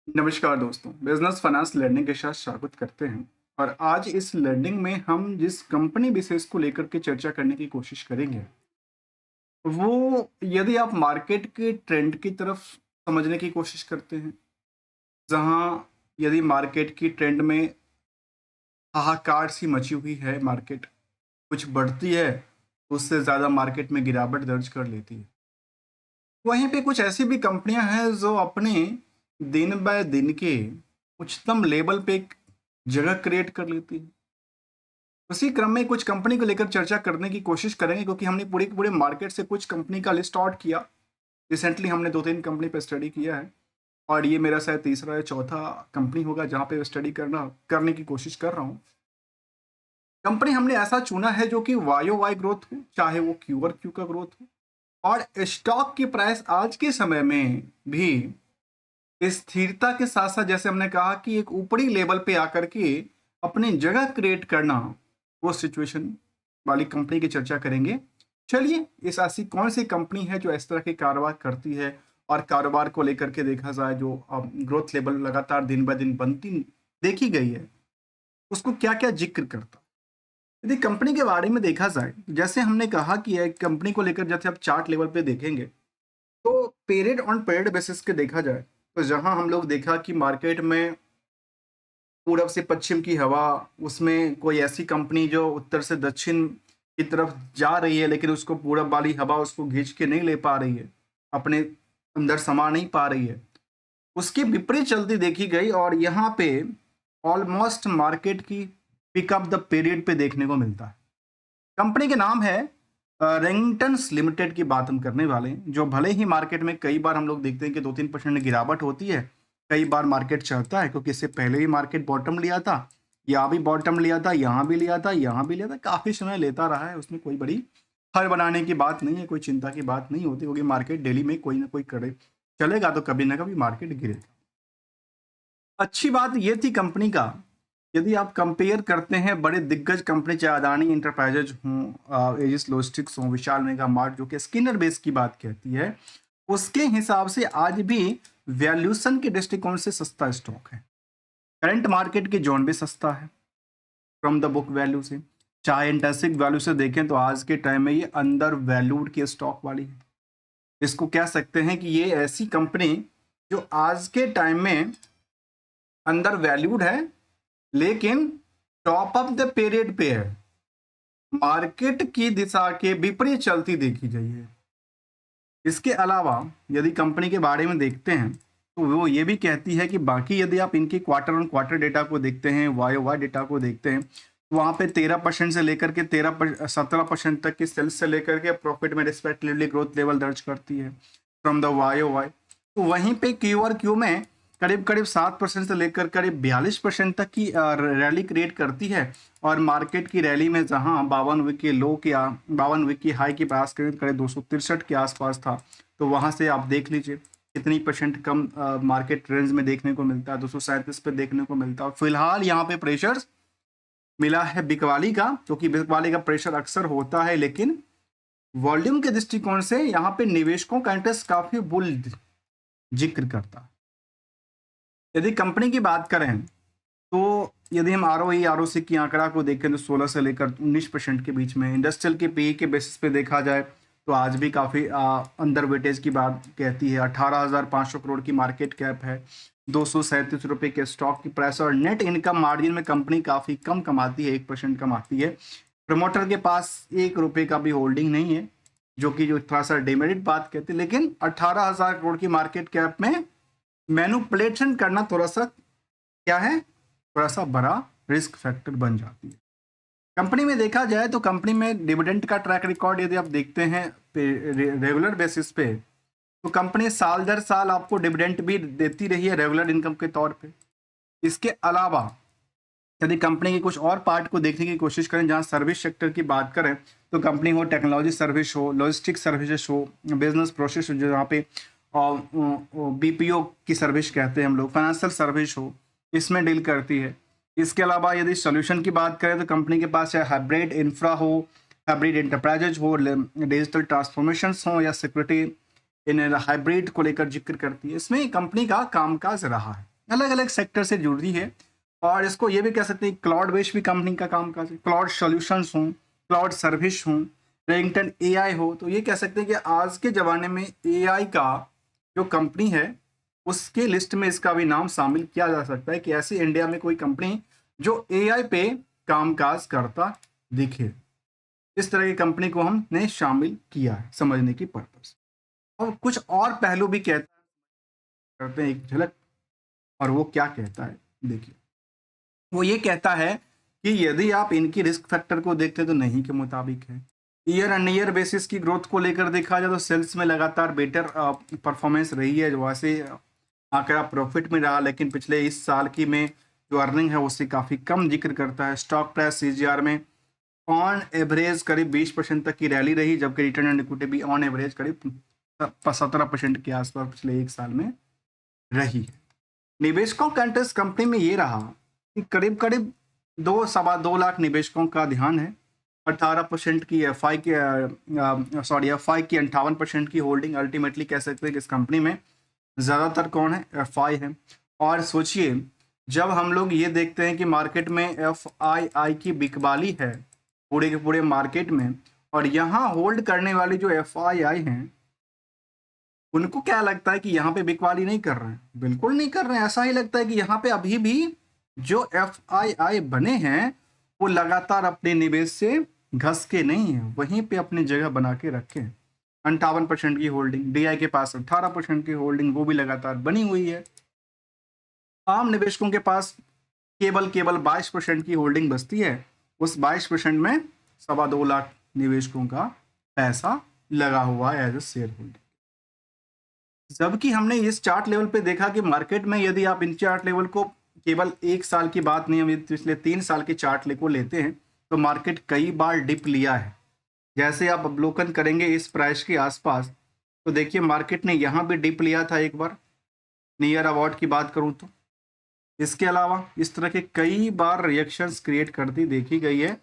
नमस्कार दोस्तों, business finance learning के साथ स्वागत करते हैं। और आज इस लर्निंग में हम जिस कंपनी विशेष को लेकर के चर्चा करने की कोशिश करेंगे, वो यदि आप मार्केट के ट्रेंड की तरफ समझने की कोशिश करते हैं, जहां यदि मार्केट की ट्रेंड में हाहाकार सी मची हुई है, मार्केट कुछ बढ़ती है तो उससे ज़्यादा मार्केट में गिरावट दर्ज कर लेती है। वहीं पे कुछ ऐसी भी कंपनियां हैं जो अपने दिन बाय दिन के उच्चतम लेवल पे एक जगह क्रिएट कर लेती है। उसी क्रम में कुछ कंपनी को लेकर चर्चा करने की कोशिश करेंगे, क्योंकि हमने पूरे के पूरे मार्केट से कुछ कंपनी का लिस्ट आउट किया। रिसेंटली हमने 2-3 कंपनी पे स्टडी किया है और ये मेरा शायद तीसरा या चौथा कंपनी होगा जहाँ पे स्टडी करने की कोशिश कर रहा हूँ। कंपनी हमने ऐसा चुना है जो कि वाई ओ वाई ग्रोथ हो, चाहे वो क्यू और क्यू का ग्रोथ हो, और स्टॉक की प्राइस आज के समय में भी स्थिरता के साथ साथ, जैसे हमने कहा कि एक ऊपरी लेवल पे आकर के अपनी जगह क्रिएट करना, वो सिचुएशन वाली कंपनी की चर्चा करेंगे। चलिए, इस ऐसी कौन सी कंपनी है जो इस तरह के कारोबार करती है और कारोबार को लेकर के देखा जाए जो ग्रोथ लेवल लगातार दिन ब दिन बनती देखी गई है, उसको क्या क्या जिक्र करता। यदि कंपनी के बारे में देखा जाए, जैसे हमने कहा कि एक कंपनी को लेकर जैसे आप चार्ट लेवल पे देखेंगे, तो पीरियड ऑन पीरियड बेसिस के देखा जाए, तो जहां हम लोग देखा कि मार्केट में पूरब से पश्चिम की हवा, उसमें कोई ऐसी कंपनी जो उत्तर से दक्षिण की तरफ जा रही है, लेकिन उसको पूरब वाली हवा उसको खींच के नहीं ले पा रही है, अपने अंदर समा नहीं पा रही है, उसकी विपरीत चलती देखी गई। और यहाँ पे ऑलमोस्ट मार्केट की पिकअप द पीरियड पे देखने को मिलता है। कंपनी के नाम है रेंगटन्स लिमिटेड की बात हम करने वाले हैं, जो भले ही मार्केट में कई बार हम लोग देखते हैं कि 2-3% गिरावट होती है, कई बार मार्केट चढ़ता है, क्योंकि इससे पहले भी मार्केट बॉटम लिया था, यहाँ भी बॉटम लिया था, यहाँ भी लिया था, यहाँ भी लिया था, काफ़ी समय लेता रहा है। उसमें कोई बड़ी हर बनाने की बात नहीं है, कोई चिंता की बात नहीं होती, क्योंकि मार्केट डेली में कोई ना कोई करे चलेगा तो कभी ना कभी मार्केट गिरेगा। अच्छी बात ये थी कंपनी का, यदि आप कंपेयर करते हैं बड़े दिग्गज कंपनी, चाहे अदानी इंटरप्राइजेज हों, एजिस लॉजिस्टिक्स हों, विशाल मेगा मार्ट, जो कि स्किनर बेस की बात कहती है, उसके हिसाब से आज भी वैल्यूएशन के दृष्टिकोण से सस्ता स्टॉक है। करंट मार्केट के जोन भी सस्ता है फ्रॉम द बुक वैल्यू से। चाहे इंटरेंसिक वैल्यू से देखें तो आज के टाइम में ये अंडर वैल्यूड की स्टॉक वाली है। इसको कह सकते हैं कि ये ऐसी कंपनी जो आज के टाइम में अंडर वैल्यूड है, लेकिन टॉप ऑफ द पीरियड पे है, मार्केट की दिशा के विपरीत चलती देखी गई है। इसके अलावा यदि कंपनी के बारे में देखते हैं, तो वो ये भी कहती है कि बाकी यदि आप इनकी क्वार्टर ऑन क्वार्टर डेटा को देखते हैं, वाई वाई डेटा को देखते हैं, तो वहाँ पे 13% से लेकर के 17% तक की सेल्स से लेकर के प्रॉफिट में रिस्पेक्टिवली ग्रोथ लेवल दर्ज करती है फ्रॉम द वाई वाई। तो वहीं पे क्यू और क्यू में करीब करीब 7% से लेकर करीब 42% तक की रैली क्रिएट करती है। और मार्केट की रैली में जहां 52 वीक के लो के 52 वीक की हाई की पास करीब करीब 263 के आसपास था, तो वहां से आप देख लीजिए कितनी परसेंट कम मार्केट रेंज में देखने को मिलता है, 237 पे देखने को मिलता है। और फिलहाल यहाँ पे प्रेशर मिला है बिकवाली का, क्योंकि बिकवाली का प्रेशर अक्सर होता है, लेकिन वॉल्यूम के दृष्टिकोण से यहाँ पे निवेशकों का इंटरेस्ट काफी बुल जिक्र करता है। यदि कंपनी की बात करें, तो यदि हम R O E R O सी की आंकड़ा को देखें तो 16 से लेकर 19% के बीच में, इंडस्ट्रियल के पी के बेसिस पे देखा जाए तो आज भी काफ़ी अंडर वेटेज की बात कहती है। 18,500 करोड़ की मार्केट कैप है, 237 रुपये के स्टॉक की प्राइस, और नेट इनकम मार्जिन में कंपनी काफ़ी कम कमाती है, 1% कमाती है। प्रमोटर के पास 1 रुपये का भी होल्डिंग नहीं है, जो कि जो थोड़ा सा डिमेरिट बात कहते हैं, लेकिन 18,000 करोड़ की मार्केट कैप में मैनुपुलेशन करना थोड़ा सा क्या है, थोड़ा सा बड़ा रिस्क फैक्टर बन जाती है। कंपनी में देखा जाए तो कंपनी में डिविडेंड का ट्रैक रिकॉर्ड यदि आप देखते हैं रेगुलर बेसिस पे, तो कंपनी साल दर साल आपको डिविडेंड भी देती रही है रेगुलर इनकम के तौर पे। इसके अलावा यदि कंपनी के कुछ और पार्ट को देखने की कोशिश करें, जहां सर्विस सेक्टर की बात करें, तो कंपनी हो टेक्नोलॉजी सर्विस हो, लॉजिस्टिक सर्विसेज हो, बिजनेस प्रोसेस हो, जहाँ पे बीपीओ की सर्विस कहते हैं हम लोग, फाइनेंशियल सर्विस हो, इसमें डील करती है। इसके अलावा यदि सोल्यूशन की बात करें तो कंपनी के पास चाहे हाइब्रिड इंफ्रा हो, हाइब्रिड इंटरप्राइजेज हो, डिजिटल ट्रांसफॉर्मेशन हो, या सिक्योरिटी इन हाइब्रिड को लेकर जिक्र करती है। इसमें कंपनी का कामकाज रहा है। अलग अलग सेक्टर से जुड़ी है। और इसको ये भी कह सकते हैं क्लाउड बेस्ड भी कंपनी का काम काज है, क्लाउड सॉल्यूशंस हो, क्लाउड सर्विस हो, रेंगटन एआई हो। तो ये कह सकते हैं कि आज के ज़माने में एआई का जो कंपनी है उसके लिस्ट में इसका भी नाम शामिल किया जा सकता है कि ऐसी इंडिया में कोई कंपनी जो एआई पे कामकाज करता दिखे। इस तरह की कंपनी को हमने शामिल किया है समझने की पर्पस। और कुछ और पहलू भी कहता करते हैं एक झलक, और वो क्या कहता है देखिए। वो ये कहता है कि यदि आप इनकी रिस्क फैक्टर को देखते हैं तो नहीं के मुताबिक है। ईयर एंड ईयर बेसिस की ग्रोथ को लेकर देखा जाए तो सेल्स में लगातार बेटर परफॉर्मेंस रही है, जो वैसे आंकड़ा प्रॉफिट में रहा, लेकिन पिछले इस साल की में जो अर्निंग है उससे काफ़ी कम जिक्र करता है। स्टॉक प्राइस सीजीआर में ऑन एवरेज करीब 20% तक की रैली रही, जबकि रिटर्न ऑन इक्विटी भी ऑन एवरेज करीब 17% के आसपास पिछले एक साल में रही है। निवेशकों का इंटरेस्ट कंपनी में ये रहा कि करीब करीब 2-2.25 लाख निवेशकों का ध्यान है। 18% की एफआई की एफआई की 58% की होल्डिंग। अल्टीमेटली कह सकते हैं कि इस कंपनी में ज़्यादातर कौन है, एफआई है। और सोचिए जब हम लोग ये देखते हैं कि मार्केट में एफआई की बिकवाली है पूरे के पूरे मार्केट में, और यहाँ होल्ड करने वाली जो एफआई हैं उनको क्या लगता है कि यहाँ पे बिकवाली नहीं कर रहे हैं? बिल्कुल नहीं कर रहे हैं। ऐसा ही लगता है कि यहाँ पे अभी भी जो एफआई बने हैं वो लगातार अपने निवेश से घस के नहीं है, वहीं पे अपनी जगह बना के रखे हैं। 58% की होल्डिंग, डीआई के पास 18% की होल्डिंग, वो भी लगातार बनी हुई है। आम निवेशकों के पास केवल 22% की होल्डिंग बचती है। उस 22% में 2.25 लाख निवेशकों का पैसा लगा हुआ है एज ए शेयर होल्डिंग। जबकि हमने इस चार्ट लेवल पे देखा कि मार्केट में यदि आप इन चार्ट लेवल को केवल एक साल की बात नहीं, हम पिछले 3 साल के चार्ट को लेते हैं तो मार्केट कई बार डिप लिया है। जैसे आप अवलोकन करेंगे इस प्राइस के आसपास तो देखिए मार्केट ने यहाँ भी डिप लिया था एक बार, नियर अबाउट की बात करूँ तो। इसके अलावा इस तरह के कई बार रिएक्शंस क्रिएट करती देखी गई है,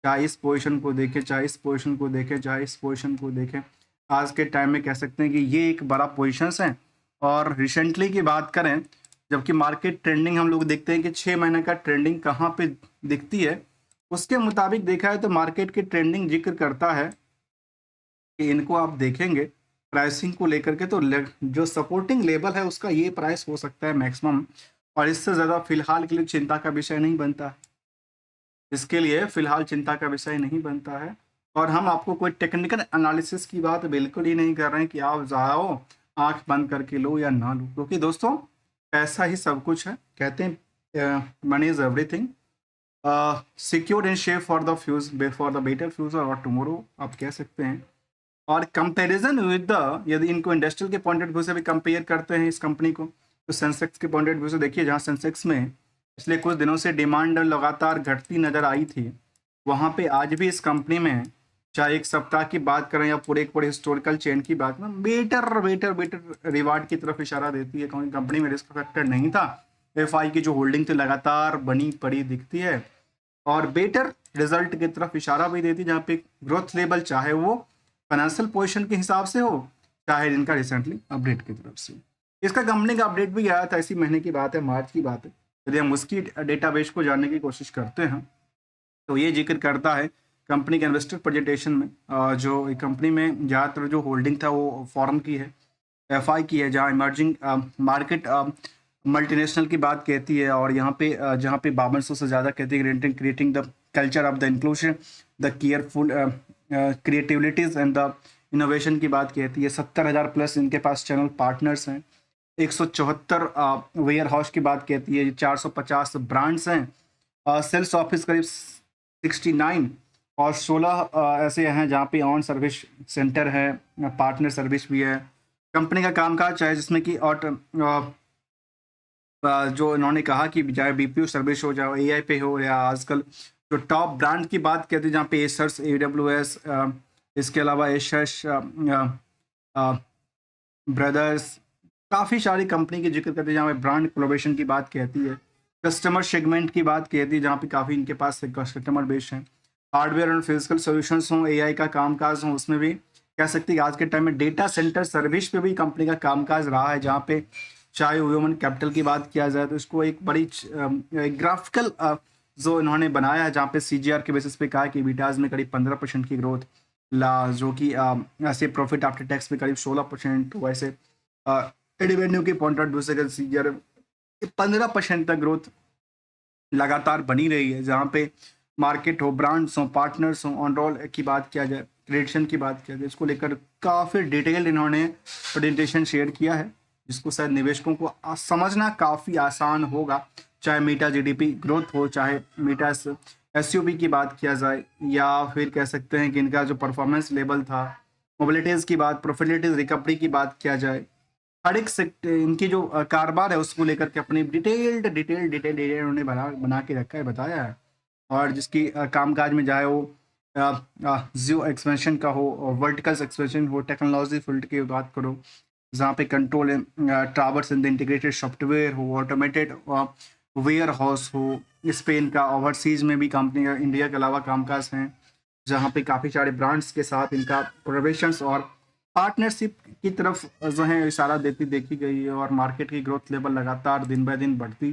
चाहे इस पोजीशन को देखें, चाहे इस पोजीशन को देखें, चाहे इस पोजीशन को देखें। आज के टाइम में कह सकते हैं कि ये एक बड़ा पोजीशंस है। और रिसेंटली की बात करें, जबकि मार्केट ट्रेंडिंग हम लोग देखते हैं कि 6 महीने का ट्रेंडिंग कहाँ पे दिखती है, उसके मुताबिक देखा है तो मार्केट की ट्रेंडिंग जिक्र करता है कि इनको आप देखेंगे प्राइसिंग को लेकर के तो जो सपोर्टिंग लेवल है उसका ये प्राइस हो सकता है मैक्सिमम, और इससे ज़्यादा फिलहाल के लिए चिंता का विषय नहीं बनता है। इसके लिए फिलहाल चिंता का विषय नहीं बनता है। और हम आपको कोई टेक्निकल एनालिसिस की बात बिल्कुल ही नहीं कर रहे हैं कि आप जाओ आंख बंद करके लो या ना लो, क्योंकि दोस्तों पैसा ही सब कुछ है। कहते हैं money is everything, secure and safe for the for the better future और टुमारो आप कह सकते हैं। और कंपैरिजन विद द, यदि इनको इंडस्ट्रियल के पॉइंट ऑफ व्यू से भी कंपेयर करते हैं इस कंपनी को, तो सेंसेक्स के पॉइंट ऑफ व्यू से देखिए, जहाँ सेंसेक्स में पिछले कुछ दिनों से डिमांड लगातार घटती नजर आई थी, वहाँ पे आज भी इस कंपनी में चाहे एक सप्ताह की बात करें या पूरे हिस्टोरिकल चेन की बात करें, बेटर बेटर बेटर रिवार्ड की तरफ इशारा देती है, क्योंकि कंपनी में रिस्क फैक्टर नहीं था। एफआई की जो होल्डिंग थी लगातार बनी पड़ी दिखती है और बेटर रिजल्ट की तरफ इशारा भी देती है, जहाँ पे ग्रोथ लेवल चाहे वो फाइनेंशियल पोजीशन के हिसाब से हो, चाहे इनका रिसेंटली अपडेट की तरफ से। इसका कंपनी का अपडेट भी आया था, इसी महीने की बात है, मार्च की बात है। यदि हम उसकी डेटाबेस को जानने की कोशिश करते हैं तो ये जिक्र करता है कंपनी के इन्वेस्टर प्रेजेंटेशन में, जो कंपनी में ज़्यादातर जो होल्डिंग था वो फॉरेन की है, एफआई की है, जहाँ इमर्जिंग मार्केट मल्टीनेशनल की बात कहती है, और यहाँ पे जहाँ पे 5200 से ज़्यादा कहती है creating the culture of the inclusion, the careful creativities and the innovation की बात कहती है। 70,000 प्लस इनके पास चैनल पार्टनर्स हैं। 174 वेयर हाउस की बात कहती है। 450 ब्रांड्स हैं। सेल्स ऑफिस करीब 69 और 16 ऐसे हैं जहाँ पे ऑन सर्विस सेंटर है, पार्टनर सर्विस भी है। कंपनी का कामकाज चाहे जिसमें कि जो इन्होंने कहा कि चाहे बीपीयू सर्विस हो, चाहे एआई पे हो, या आजकल जो टॉप ब्रांड की बात कहते हैं जहाँ पे एसर्स, AWS, इसके अलावा एशर्स, ब्रदर्स, काफ़ी सारी कंपनी की जिक्र करते हैं जहाँ पे ब्रांड कोलैबोरेशन की बात कहती है। कस्टमर सेगमेंट की बात कहती है जहाँ पे काफ़ी इनके पास कस्टमर बेस हैं। हार्डवेयर एंड फिजिकल सॉल्यूशंस हों, एआई का कामकाज हो, उसमें भी कह सकते हैं कि आज के टाइम में डेटा सेंटर सर्विस पे भी कंपनी का कामकाज रहा है, जहाँ पे चाहे ह्यूमन कैपिटल की बात किया जाए तो इसको एक बड़ी ग्राफिकल जो इन्होंने बनाया है, जहाँ पे सीजीआर के बेसिस पे कहा है कि बीटाज में करीब 15% की ग्रोथ ला, जो कि ऐसे प्रॉफिट आफ्टर टैक्स में करीब 16%, वैसे रेवेन्यू के पॉइंट ऑफ व्यू से सीजीआर 15% तक ग्रोथ लगातार बनी रही है। जहाँ पे मार्केट हो, ब्रांड्स हो, पार्टनर्स हो, ऑनरोल की बात किया जाए, क्रेडिशन की बात किया जाए, इसको लेकर काफ़ी डिटेल इन्होंने प्रेजेंटेशन शेयर किया है, जिसको शायद निवेशकों को समझना काफ़ी आसान होगा। चाहे मीटा जीडीपी ग्रोथ हो, चाहे मीटा एसयूपी की बात किया जाए, या फिर कह सकते हैं कि इनका जो परफॉर्मेंस लेवल था, मोबिलिटीज़ की बात, प्रॉफिटेबल रिकवरी की बात किया जाए, हर एक सेक्टर इनकी जो कारोबार है उसको लेकर के अपनी डिटेल उन्होंने बना के रखा है, बताया है। और जिसकी कामकाज में चाहे वो जियो एक्सपेंशन का हो, वर्टिकल्स एक्सपेंशन हो, टेक्नोलॉजी फील्ड की बात करो, जहाँ पे control towers in the integrated software हो, ऑटोमेटेड वेयर हाउस हो, स्पेन का, ओवरसीज में भी कंपनी इंडिया के अलावा कामकाज हैं, जहाँ पे काफ़ी सारे ब्रांड्स के साथ इनका प्रोवेशंस और पार्टनरशिप की तरफ जो है इशारा देती देखी गई है। और मार्केट की ग्रोथ लेवल लगातार दिन ब दिन बढ़ती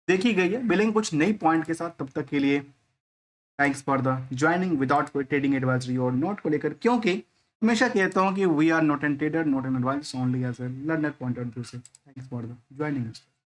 देखी गई है। बिलिंग कुछ नई पॉइंट के साथ, तब तक के लिए thanks for the joining without कोई ट्रेडिंग एडवाइजरी और नोट को लेकर, क्योंकि हमेशा कहता हूँ कि we are not an trader, not an advice, only as a learner point of view से। Thanks for the joining.